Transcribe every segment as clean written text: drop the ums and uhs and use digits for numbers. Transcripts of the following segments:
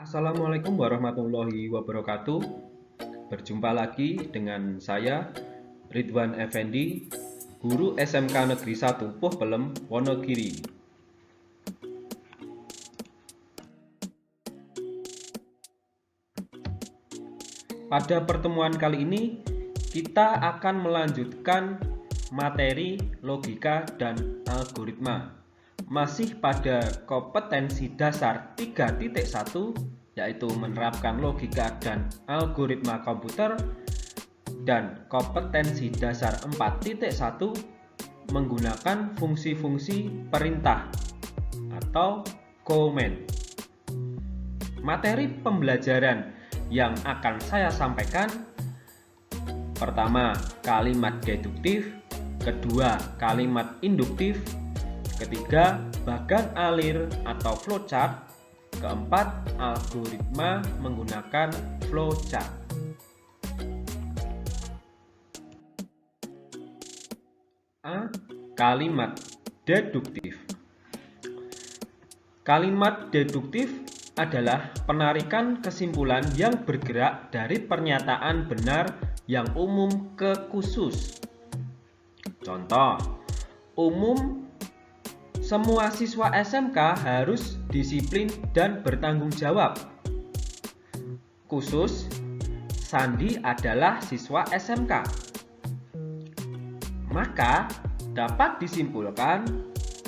Assalamualaikum warahmatullahi wabarakatuh. Berjumpa lagi dengan saya Ridwan Effendi, guru SMK Negeri 1 Puh Pelem, Wonogiri. Pada pertemuan kali ini kita akan melanjutkan materi logika dan algoritma. Masih pada kompetensi dasar 3.1, yaitu menerapkan logika dan algoritma komputer, dan kompetensi dasar 4.1 menggunakan fungsi-fungsi perintah atau command. Materi pembelajaran yang akan saya sampaikan: pertama, kalimat deduktif; kedua, kalimat induktif; ketiga, bagan alir atau flowchart; keempat, algoritma menggunakan flowchart. A. Kalimat deduktif. Kalimat deduktif adalah penarikan kesimpulan yang bergerak dari pernyataan benar yang umum ke khusus. Contoh, umum: semua siswa SMK harus disiplin dan bertanggung jawab. Khusus: Sandi adalah siswa SMK. Maka dapat disimpulkan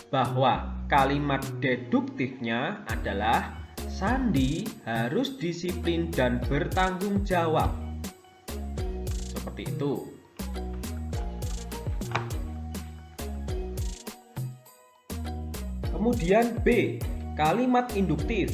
bahwa kalimat deduktifnya adalah Sandi harus disiplin dan bertanggung jawab. Seperti itu. Kemudian B. Kalimat induktif.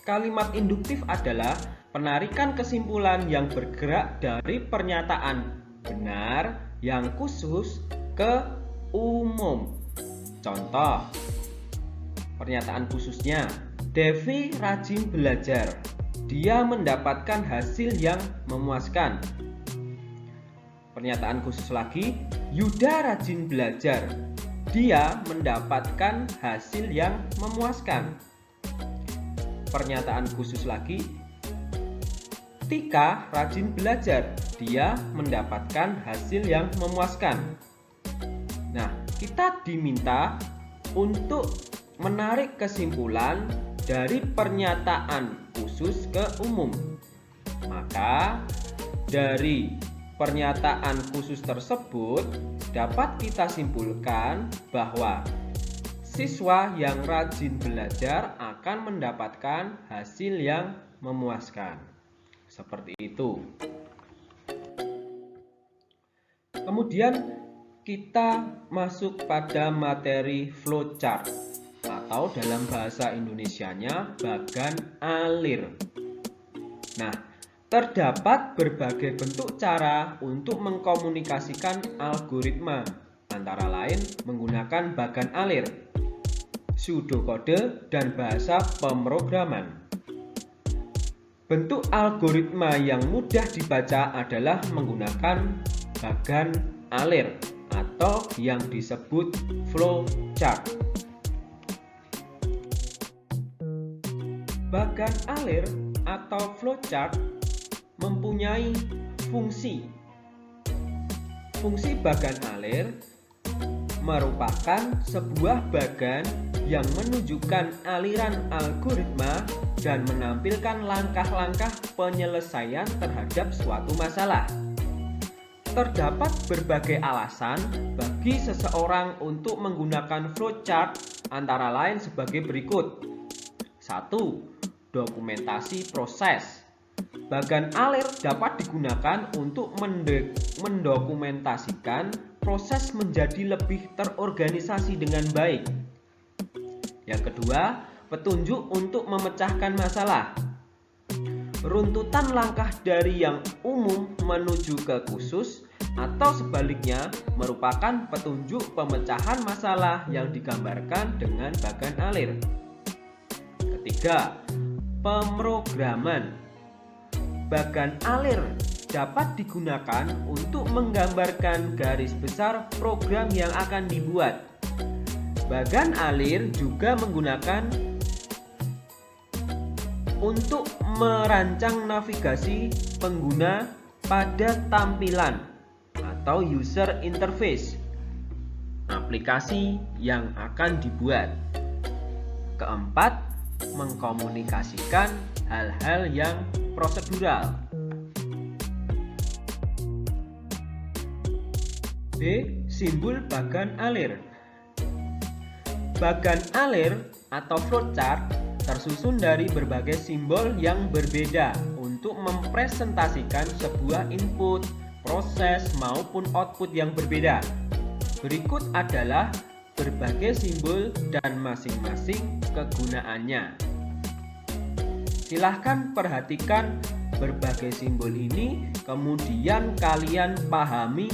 Kalimat induktif adalah penarikan kesimpulan yang bergerak dari pernyataan benar yang khusus ke umum. Contoh, pernyataan khususnya: Devi rajin belajar, dia mendapatkan hasil yang memuaskan. Pernyataan khusus lagi: Yuda rajin belajar, dia mendapatkan hasil yang memuaskan. Pernyataan khusus lagi: Tika rajin belajar, dia mendapatkan hasil yang memuaskan. Nah, kita diminta untuk menarik kesimpulan dari pernyataan khusus ke umum. Maka dari pernyataan khusus tersebut dapat kita simpulkan bahwa siswa yang rajin belajar akan mendapatkan hasil yang memuaskan. Seperti itu. Kemudian kita masuk pada materi flowchart, atau dalam bahasa Indonesianya bagan alir. Nah, terdapat berbagai bentuk cara untuk mengkomunikasikan algoritma, antara lain menggunakan bagan alir, pseudokode, dan bahasa pemrograman. Bentuk algoritma yang mudah dibaca adalah menggunakan bagan alir atau yang disebut flowchart. Bagan alir atau flowchart mempunyai fungsi. Fungsi bagan alir merupakan sebuah bagan yang menunjukkan aliran algoritma dan menampilkan langkah-langkah penyelesaian terhadap suatu masalah. Terdapat berbagai alasan bagi seseorang untuk menggunakan flowchart, antara lain sebagai berikut. 1. Dokumentasi proses. Bagan alir dapat digunakan untuk mendokumentasikan proses menjadi lebih terorganisasi dengan baik. Yang kedua, petunjuk untuk memecahkan masalah. Runtutan langkah dari yang umum menuju ke khusus atau sebaliknya merupakan petunjuk pemecahan masalah yang digambarkan dengan bagan alir. Ketiga, pemrograman. Bagan alir dapat digunakan untuk menggambarkan garis besar program yang akan dibuat. Bagan alir juga menggunakan untuk merancang navigasi pengguna pada tampilan atau user interface aplikasi yang akan dibuat. Keempat, mengkomunikasikan hal-hal yang prosedural. B. Simbol bagan alir. Bagan alir atau flowchart tersusun dari berbagai simbol yang berbeda untuk mempresentasikan sebuah input, proses, maupun output yang berbeda. Berikut adalah berbagai simbol dan masing-masing kegunaannya. Silahkan perhatikan berbagai simbol ini, kemudian kalian pahami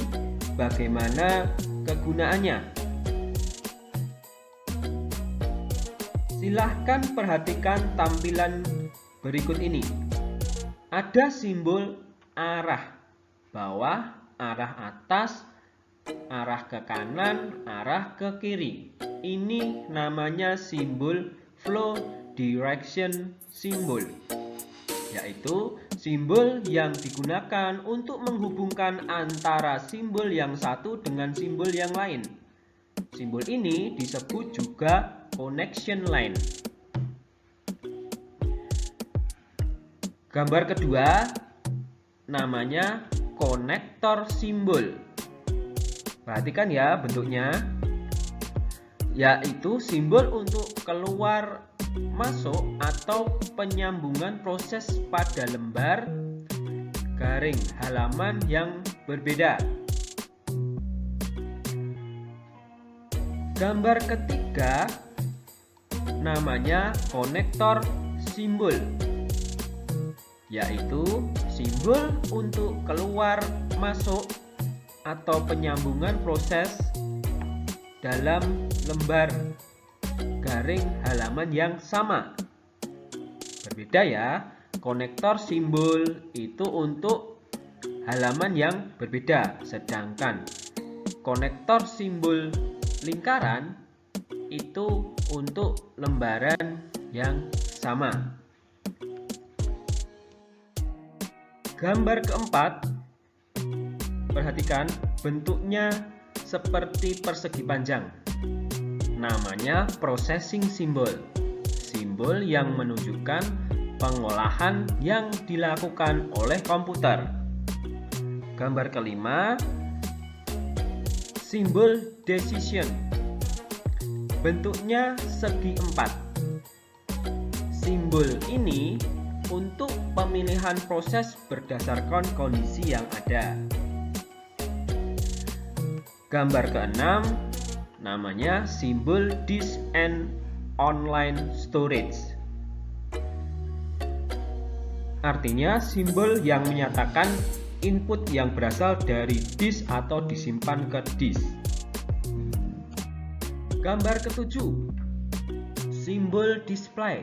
bagaimana kegunaannya. Silahkan perhatikan tampilan berikut ini. Ada simbol arah bawah, arah atas, arah ke kanan, arah ke kiri. Ini namanya simbol flow direction symbol, yaitu simbol yang digunakan untuk menghubungkan antara simbol yang satu dengan simbol yang lain. Simbol ini disebut juga connection line. Gambar kedua namanya konektor simbol. Perhatikan ya bentuknya, yaitu simbol untuk keluar masuk atau penyambungan proses pada lembar garing halaman yang berbeda. Gambar ketiga namanya konektor simbol, yaitu simbol untuk keluar masuk atau penyambungan proses dalam lembar garing halaman yang sama. Berbeda ya, konektor simbol itu untuk halaman yang berbeda, sedangkan konektor simbol lingkaran itu untuk lembaran yang sama. Gambar keempat, perhatikan bentuknya seperti persegi panjang. Namanya processing symbol. Simbol yang menunjukkan pengolahan yang dilakukan oleh komputer. Gambar kelima, simbol decision. Bentuknya segi empat. Simbol ini untuk pemilihan proses berdasarkan kondisi yang ada. Gambar keenam namanya simbol disk and online storage. Artinya simbol yang menyatakan input yang berasal dari disk atau disimpan ke disk. Gambar ketujuh, simbol display.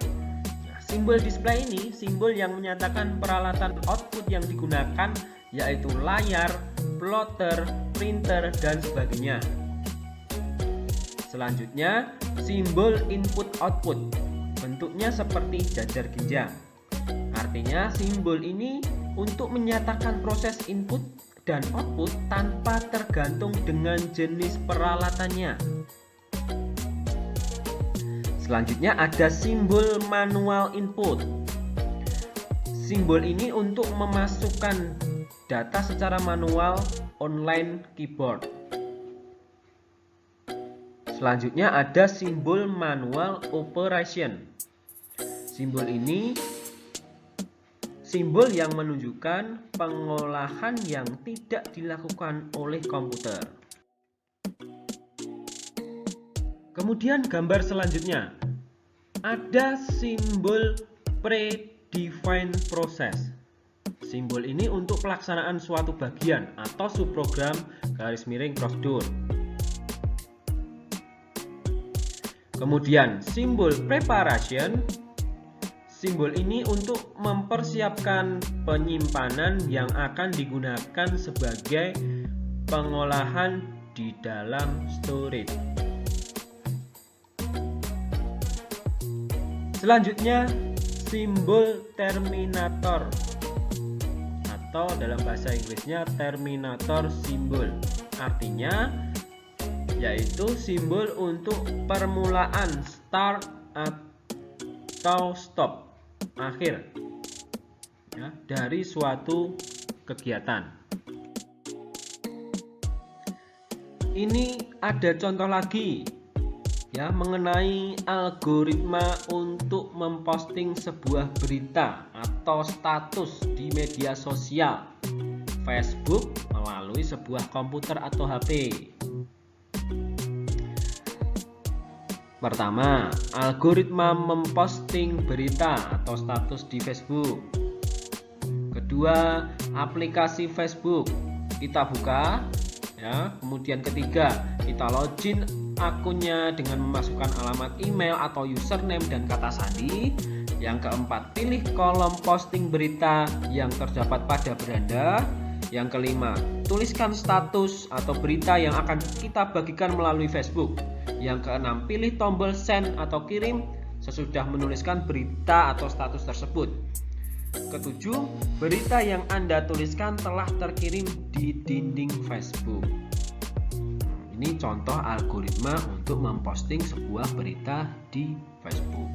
Simbol display ini simbol yang menyatakan peralatan output yang digunakan, yaitu layar, plotter, printer, dan sebagainya. Selanjutnya, simbol input-output. Bentuknya seperti jajar ginjang. Artinya, simbol ini untuk menyatakan proses input dan output tanpa tergantung dengan jenis peralatannya. Selanjutnya ada simbol manual input. Simbol ini untuk memasukkan data secara manual online keyboard. Selanjutnya ada simbol manual operation. Simbol ini simbol yang menunjukkan pengolahan yang tidak dilakukan oleh komputer. Kemudian gambar selanjutnya ada simbol predefined process. Simbol ini untuk pelaksanaan suatu bagian atau subprogram _prosedur. Kemudian simbol preparation. Simbol ini untuk mempersiapkan penyimpanan yang akan digunakan sebagai pengolahan di dalam storage. Selanjutnya simbol terminator atau dalam bahasa Inggrisnya terminator simbol. Artinya yaitu simbol untuk permulaan, start atau stop, akhir ya, dari suatu kegiatan. Ini ada contoh lagi ya mengenai algoritma untuk memposting sebuah berita atau status di media sosial Facebook melalui sebuah komputer atau HP. Pertama, algoritma memposting berita atau status di Facebook. Kedua, aplikasi Facebook kita buka ya. Kemudian ketiga, kita login akunnya dengan memasukkan alamat email atau username dan kata sandi. Yang keempat, pilih kolom posting berita yang terdapat pada beranda. Yang kelima, tuliskan status atau berita yang akan kita bagikan melalui Facebook. Yang keenam, pilih tombol send atau kirim sesudah menuliskan berita atau status tersebut. Ketujuh, berita yang Anda tuliskan telah terkirim di dinding Facebook. Ini contoh algoritma untuk memposting sebuah berita di Facebook.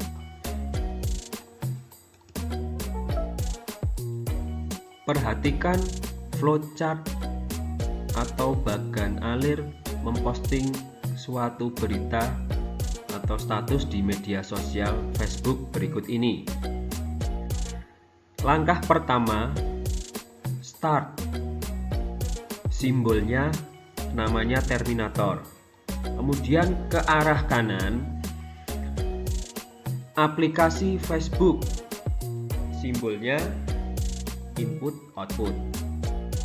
Perhatikan flowchart atau bagan alir memposting suatu berita atau status di media sosial Facebook berikut ini. Langkah pertama, start. Simbolnya namanya terminator. Kemudian ke arah kanan, aplikasi Facebook. Simbolnya input output.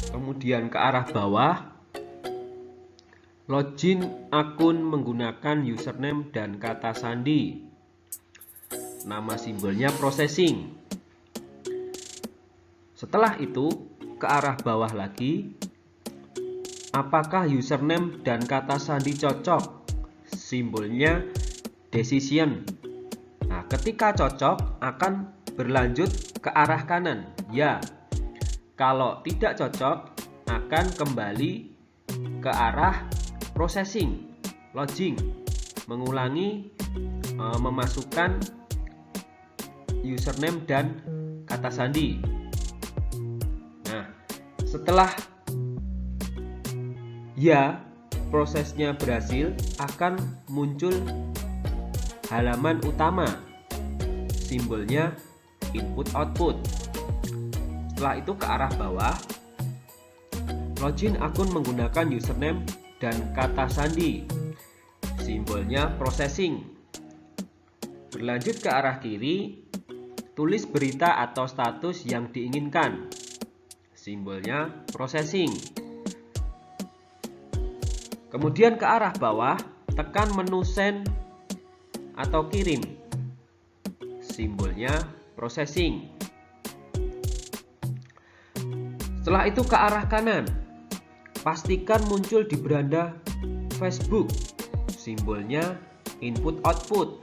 Kemudian ke arah bawah, login akun menggunakan username dan kata sandi. Nama simbolnya processing. Setelah itu ke arah bawah lagi, apakah username dan kata sandi cocok? Simbolnya decision. Nah, ketika cocok akan berlanjut ke arah kanan. Ya. Kalau tidak cocok akan kembali ke arah processing, login, mengulangi memasukkan username dan kata sandi. Nah, setelah ya prosesnya berhasil, akan muncul halaman utama. Simbolnya input output. Setelah itu ke arah bawah, login akun menggunakan username dan kata sandi. Simbolnya processing. Berlanjut ke arah kiri, tulis berita atau status yang diinginkan. Simbolnya processing. Kemudian ke arah bawah, tekan menu send atau kirim. Simbolnya processing. Setelah itu ke arah kanan, pastikan muncul di beranda Facebook. Simbolnya input output.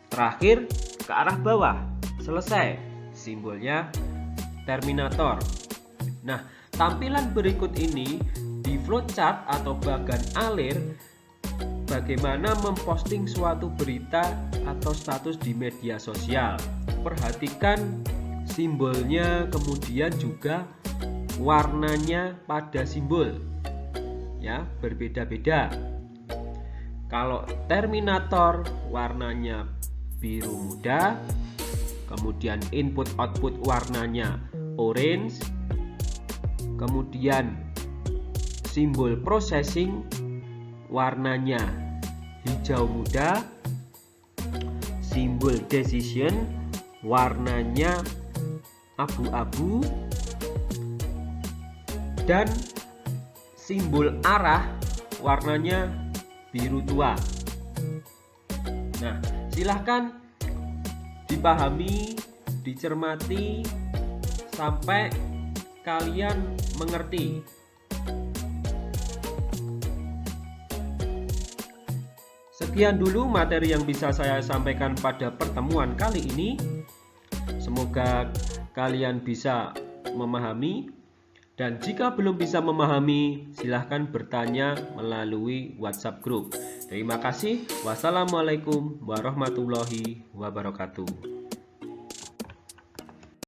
Terakhir ke arah bawah, selesai. Simbolnya terminator. Nah, tampilan berikut ini di flowchart atau bagan alir bagaimana memposting suatu berita atau status di media sosial. Perhatikan simbolnya, kemudian juga warnanya pada simbol ya, berbeda-beda. Kalau terminator warnanya biru muda, kemudian input output warnanya orange, kemudian simbol processing warnanya hijau muda, simbol decision warnanya abu-abu, dan simbol arah warnanya biru tua. Nah, silahkan dipahami, dicermati sampai kalian mengerti. Sekian dulu materi yang bisa saya sampaikan pada pertemuan kali ini. Semoga kalian bisa memahami, dan jika belum bisa memahami, silahkan bertanya melalui WhatsApp group. Terima kasih. Wassalamualaikum warahmatullahi wabarakatuh.